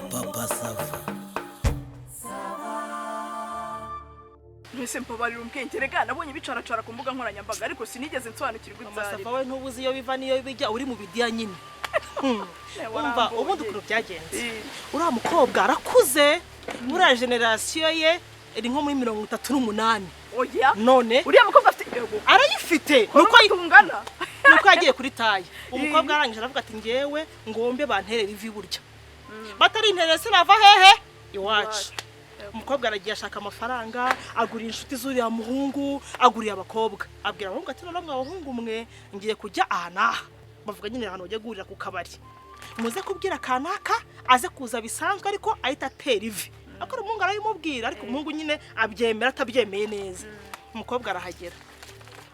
Papa Sava. Mwese mpabarira ubwenge rega nabonye bicaracara ku mbuga nkoranyambaga ariko sinigeze nsobanukirwa inzara. Amasafa we ntubuzi iyo biva niyo bijya uri mu bidiya nyine. Umva ubundi ukuru byagenze. Uriya mukobwa arakuze muri generation ye iri nko muri 38. Oya. None uriya mukobwa afite ego. Arayifite. Nuko tungana. Nuko yagiye kuri taye. Umukobwa arangije aravuga ati ngewe ngombe banterera ivi burya. Batari interese nava hehe? Iwacu. Umukobwa aragiye ashaka amafaranga, agura inshuti zuriya muhungu, aguriye abakobwa. Abwira abahungu ati none abahungu mwe ngiye kujya ahanaha. Bavuga nyine ahantu bajya gurira ku kabari. Muze kubwira kanaka aze kuza bisanzwe ariko ahita atera ivi. Akora umuhungu arayimubwira ariko umuhungu nyine abyemera atabyemeye neza. Umukobwa arahagera.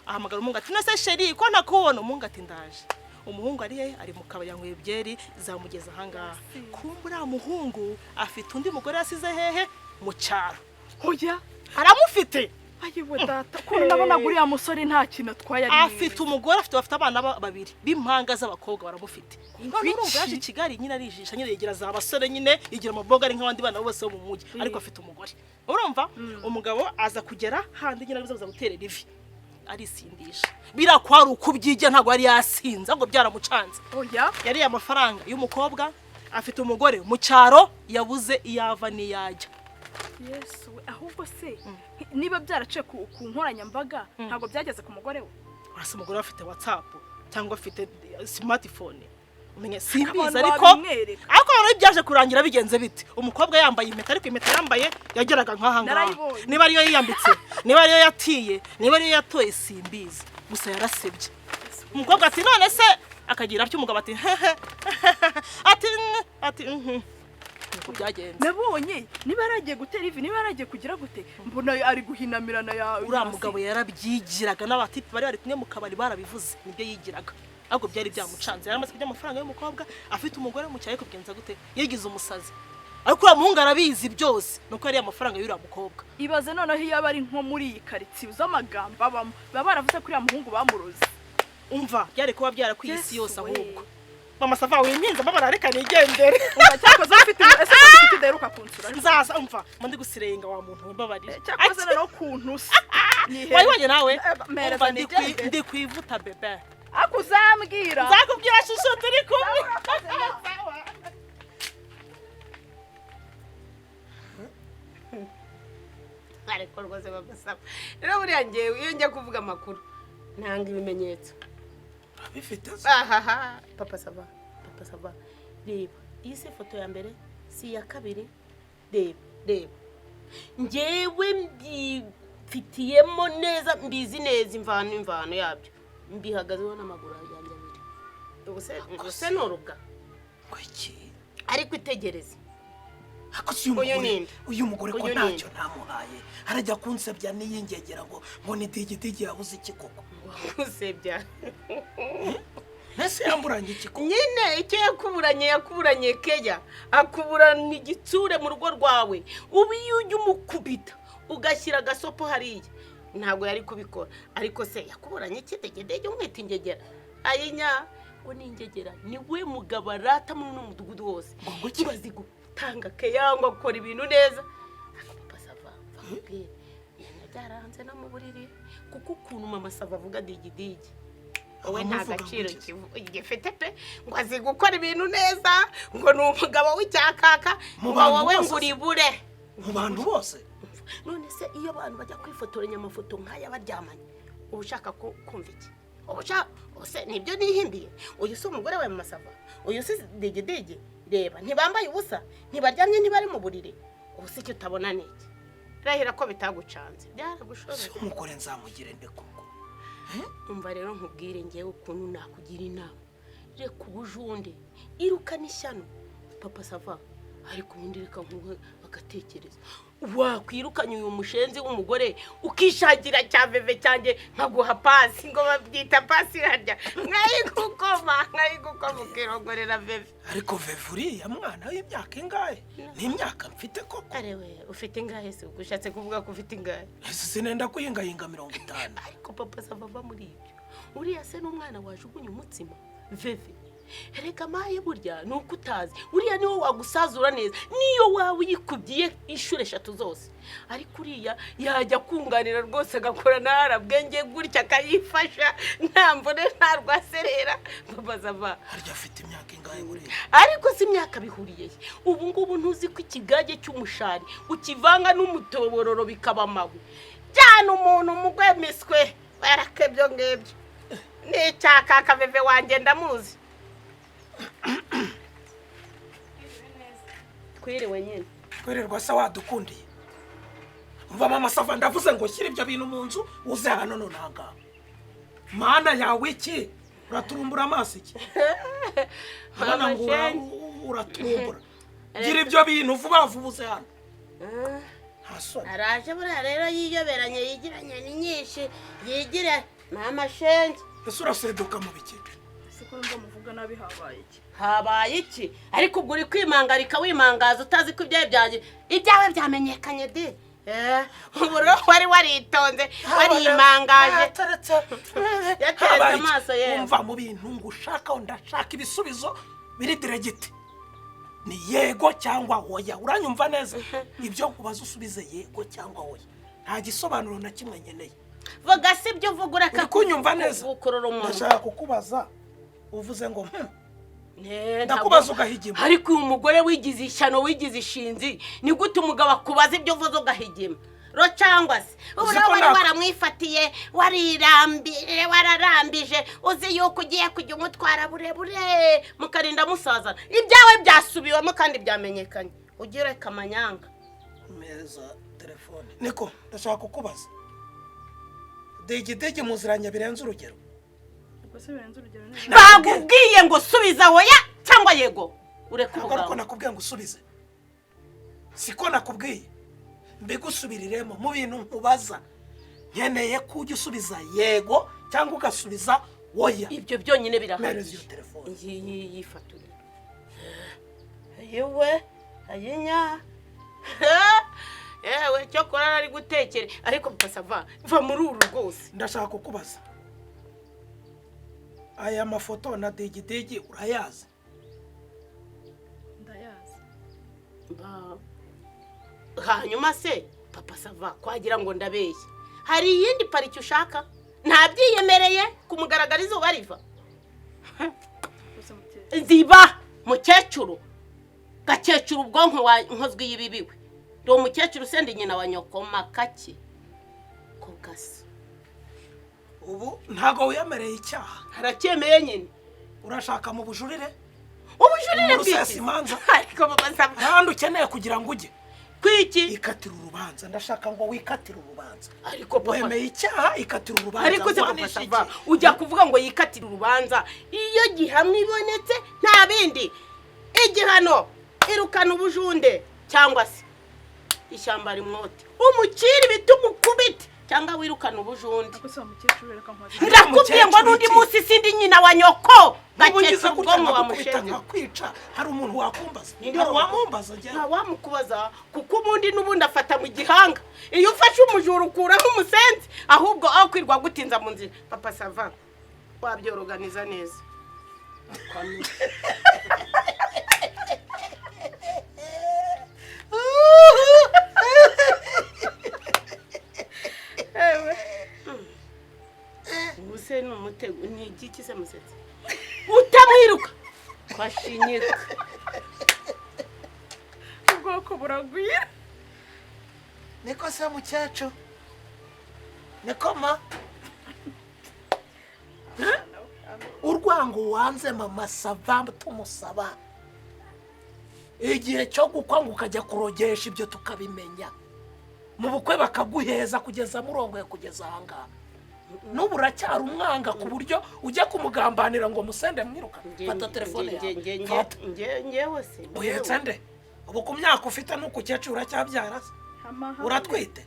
Ahamagara umuhungu ati nase sheri ko nakubona. Umuhungu ati ndaje. Umuhungu ari mu kabari yanyweye byeri zamugeza ahangaha. Kumbura muhungu afite undi mugore yasize hehe mu cyaro. Oya aramufite. Ayiwe data ko nabona guriya musore nta kintu atwaye ari. Afite umugore afite abana babiri b'impanga z'abakobwa baramufite. Urumva yaje Kigali nyine arijisha nyine yegera za basore nyine yigira amaboga ari nk'abandi bana bose bo mu mujyi ariko afite umugore. Urumva umugabo aza kugera handi nyine abizaza guterera ivi. Arisindisha birakwara ukubyijya ntago ari yasinza ngo byaramucanze. Oya yari amafaranga y'umukobwa afite umugore mu cyaro yabuze iyava ni yajya. Yesu ahubwo se niba byaraciye ku nkoranyambaga ntago byageze ku mugore we. Urasa umugore afite WhatsApp cyangwa afite smartphone. Umenye simbiza ariko rero byaje kurangira bigenze bite. Umukobwa yambaye impeta ariko impeta yambaye yageraga nk'ahanga. Niba ariyo yiyambitse, niba ariyo yatiye, niba ariyo yatoye simbiza. Gusa yarasebye. Umukobwa ati none se akagira atyo umugabo ati ati byagenze. Nabonye niba yaragiye gutera ivi niba yaragiye kugira gute mbona ari guhinamirana ya uriya mugabo yarabyigiraga n'abatipe bari bari kumwe mu kabari barabivuze nibyo yigiraga. Ahubwo byari byamucanze yaramaze kujya amafaranga y'umukobwa afite umugore mu cyaye kugenza gute yigize umusazi. Ariko uriya muhungu arabizi byose nuko yari amafaranga y'uriya mukobwa. Ibaze noneho iyo bari nko muri iyi karitsiye z'amagambo baba baravuze kuri uriya muhungu bamuroze. Umva byari kuba byarakwisi yose ahubwo. Mama Sava winyenza babara reka nigendere. Umva cyakoze ufite ese ufite deruka kunsura. Nzaza umva mandi gusirenga wa muntu mbabarira. Cyakoze no kuntusa. Wayi wanye nawe. Mereza ndi kwivuta bebe. Akuzambwira. Nzakubwira shusho turi kumwe. Ariko rwose Mama Sava. Rero buriya ngewe iyo njya kuvuga amakuru ntanga ibimenyetso. Bifite Papa Sava reba iyi se foto ya mbere si ya kabiri reba ngewe mbifitiyemo neza mbizi neza imvano yabyo mbihagazeho n'amaguru yanjye abiri ubuse n'uruga kwiki ariko itegereze uyu mugore ko ntacyo namuhaye harajya kunsebya niyingegera ngo ni digidigi yabuze iki koko kusebya nese yamburanye iki koko nyine icyo yakuburanye keya akuburana igitsure mu rugo rwawe ubiyo ujye umukubita ugashyira agasopo hariya ntabwo yari kubikora ariko se yakuburanye ikidegedege umwita ingegera ayinya ngo ni ingegera ni we mugabo arata muri n'umudugudu wose ngo kibazi gutanga keya ngo akora ibintu neza Papa Sava bamubwire byarahanze no mu buriri kuko ukuntu Mama Sava avuga digidigi wowe nta gaciro gifite pe ngo azi gukora ibintu neza ngo ni umugabo w'icyakaka ngo wowe nguribure mu bantu bose. None se iyo abantu bajya kwifotoranya amafoto nk'aya baryamanye ubushaka kumva iki ubushaka ose nibyo nihimbiye uyu se umugore wa Mama Sava uyu se digidigi reba ntibambaye ubusa ntibaryamye ntibari mu buriri ubuse icyo utabona niki rahira ko bitagucanze byaragushobeye umugore nzamugire nde koko. Umva rero nkubwire ngewe ukuntu nakugira inama reka ubujunde irukana ishyano Papa Sava ariko ubundi reka nkuwe agatekereza wakwirukanye uyu mushenzi w'umugore ukishagira cyaveve cyanjye nkaguha pasi ngo babyita pasi harya nkayigukoma ukirongorera veve ariko veve uriya mwana w'imyaka ingahe n'imyaka mfite koko. arewe ufite ingahe se ushatse kuvuga ko ufite ingahe ese sinenda kuhingahinga 50. ariko Papa Sava va muri ibyo uriya se n'umwana wajugunye umutsima veve Erega maye burya nuko utazi uriya niwo wagusazura neza niyo wawe uyikubiye inshuro 3 zose ariko uriya yajya kunganira rwose agakora narabwenge gutya akayifasha ntamvone ntarwaserera babazava harya afite imyaka ingahe buriya ariko si imyaka bihuriye ubu ngubu ntuzi ko ikigage cy'umushari ukivanga n'umutobororo bikaba amawe cyane umuntu mugwemeswe barakebyo ngebyo n'icyaka akaveve wanjye ndamuzi twiriwe nyine kwererwa se wadukundiye umva mama Sava ndavuze ngo shyira ibyo bintu mu nzu uze hano nonanga mana yawe iki uraturumbura amaso iki hano ngo uraturumbura gira ibyo bintu vuba vuba uze hano hasoni araje buriya rero yiyoberanye yigiranye ni nyinshi yigire mama shenge ese uraseduka mu biki siko ndo muvuga nabi habaye iki ariko ubwo uri kwimangarika wimangaza utazi ko ibyawe byamenyekanye de uburo wari waritonze warimangaje yateretse amaso ye umva mu bintu ngo ushaka ndashaka ibisubizo biri diregiti ni yego cyangwa hoya uranyumva neza ibyo kubaza usubize yego cyangwa hoya nta gisobanuro na kimwe nkeneye vuga se ibyo uvuga ureka kunyumva neza ndashaka kukubaza uvuze ngo ndakubaza ugahigima ariko uyu mugore wigize ishyano wigize ishinzi ni gute umugabo akubaza ibyo uvuze ugahigima ro cyangwa se ubu wari waramwifatiye wararambije uzi yuko ugiye kujya umutwara burebure mukarinda musazana ibyawe byasubiwemo kandi byamenyekanye ugire kamanyanga meza telefone niko ndashaka kukubaza dege muziranya birenze urugero bagubwiye ngo subiza hoya cyangwa yego ureka uvuga ko nakubwiye ngo usubize siko nakubwiye mbigusubiriremo mu bintu nkubaza nkeneye ko ujya usubiza yego cyangwa ugasubiza hoya ibyo byonyine birahagije yifature yewe ayinya yewe cyo korara ari gutekere ariko Sava va muri uru rwose ndashaka kukubaza aya mafoto na dege urayazi ndayazi hanyuma se Sava kwagira ngo ndabeshye hari iyindi pariki ushaka ntabyiyemereye kumugaragara izuba riva ziba mukecuru gakecuru ubwonko wa nkozwi yibibiwe ndo mukecuru sende nyina wa nyoko makaki kugasa ubu ntago wiyemereye icyaha haracyemeye nyine urashaka mu bujurire bw'iki ariko Sava kandi ukeneye kugira ngo ujye kwiki ikatira urubanza ndashaka ngo wikatire urubanza ariko wemeye icyaha ikatira urubanza ariko se Sava ujya kuvuga ngo yikatire urubanza iyo gihamwe ibonetse nta bindi igihano irukana ubujunde cyangwa se ishyamba rimwote umukiri bitumukubite cyangwa wirukana ubujunde ndakubwiye ngo nundi munsi sindi nyina wa nyoko gakecuru ubwonko wa mushenzi kwica hari umuntu wakumbaza hari wamumbaza nta wamukubaza kuko ubundi n'ubundi afata mu gihanga iyo ufashe umujura ukura nk'umusenzi ahubwo aho kwirwa gutinza mu nzira Sava wabyoroganiza neza ubuse ni umutego ni igiki se musetsi utamwiruka kwashinyika ubwoko buragwira niko se mukecuru niko ma urwango wanze mama Sava tumusaba igihe cyo gukwanga ukajya kurogesha ibyo tukabimenya mu bukwe bakaguheza kugeza murongo ya kugeza ahangaha n'ubu uracyari umwanga ku buryo ujya kumugambanira ngo musende mwiruka fata telefone yawe ngewe se uhetse nde ubu ku myaka ufite nuko ukecuru uracyabyara se uratwite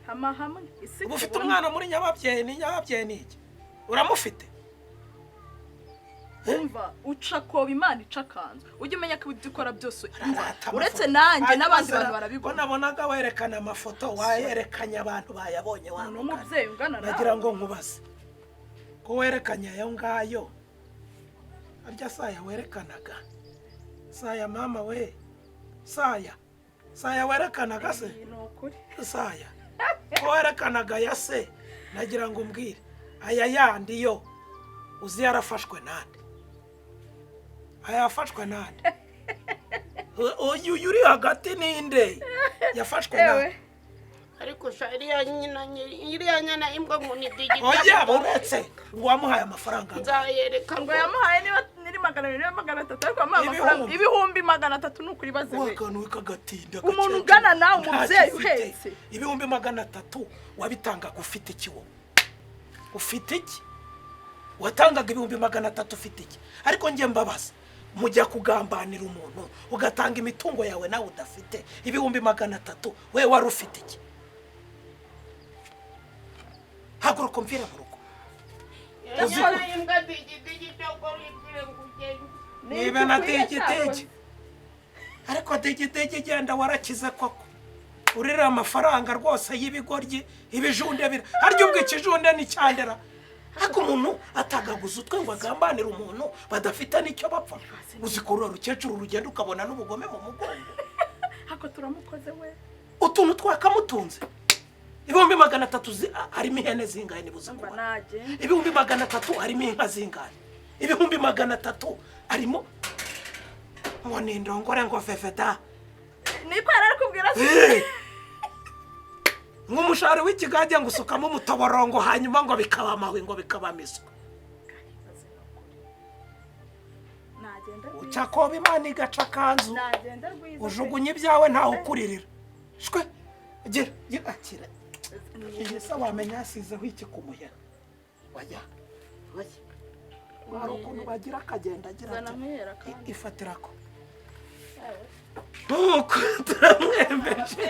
ubu ufite umwana muri nyababyeyi ni iki uramufite umva uca koba imana ica kanzu ujye umenya ko ibyo ukora byose uretse nanjye n'abandi bantu barabibona nabonaga werekana amafoto wayerekanye abantu bayabonye n'umubyeyi ungana nawe nagira ngo nkubaze ko werekanye ayo ngayo arya saya werekanaga saya mama we saya werekanaga se ni ukuri saya werekanaga ya se nagira ngo umbwire aya yandi yo uzi yarafashwe nande ayafashwe nande uyu yuri hagati ninde yafashwe nande ariko iriya nyana imbwa ngo ni digita oya buretse wamuhaye amafaranga nzayereka ngo yamuhaye niba niri 200 ariko amaye amafaranga ibihumbi 300 nukuri baze we wakanu wikagatinda umuntu ugana nawe umubyeyi uhetse ibihumbi 300 wabitanga gufite ikiwo ufite iki watangaga ibihumbi 300 ufite iki ariko ngiye mbabaza mujya kugambanira umuntu ugatanga imitungo yawe nawe udafite ibihumbi 300 we wari ufite iki haguruka mvira mu rugo niba na digitege ariko digitege genda warakize koko urira amafaranga rwose y'ibigoryi ibijunde bira haryo ubwo ikijunde ni cyandera hako umuntu atagaguza utwe ngo agambanira umuntu badafite nicyo bapfa uzikurura rukecuru urugendo ukabona n'ubugome mu mugongo hako turamukoze we utuntu twakamutunze ibihumbi 300 harimo ihene zingahe nibuza ngo ibihumbi 300 harimo inka zingahe ibihumbi 300 harimo ngo nindongore ngo fefeta niko yarakubwira nk'umushari w'ikigage ngo usukamo umutoborongo hanyuma ngo bikaba amahwe ngo bikaba miswa ucakoba imana igaca kanzu ujugunye ibyawe ntaho ukuririra shwe gira akira igisa wamenya asizeho iki kumuhera wajya wari ukuntu bagira akagenda agira ifatirako nuko turamwembeje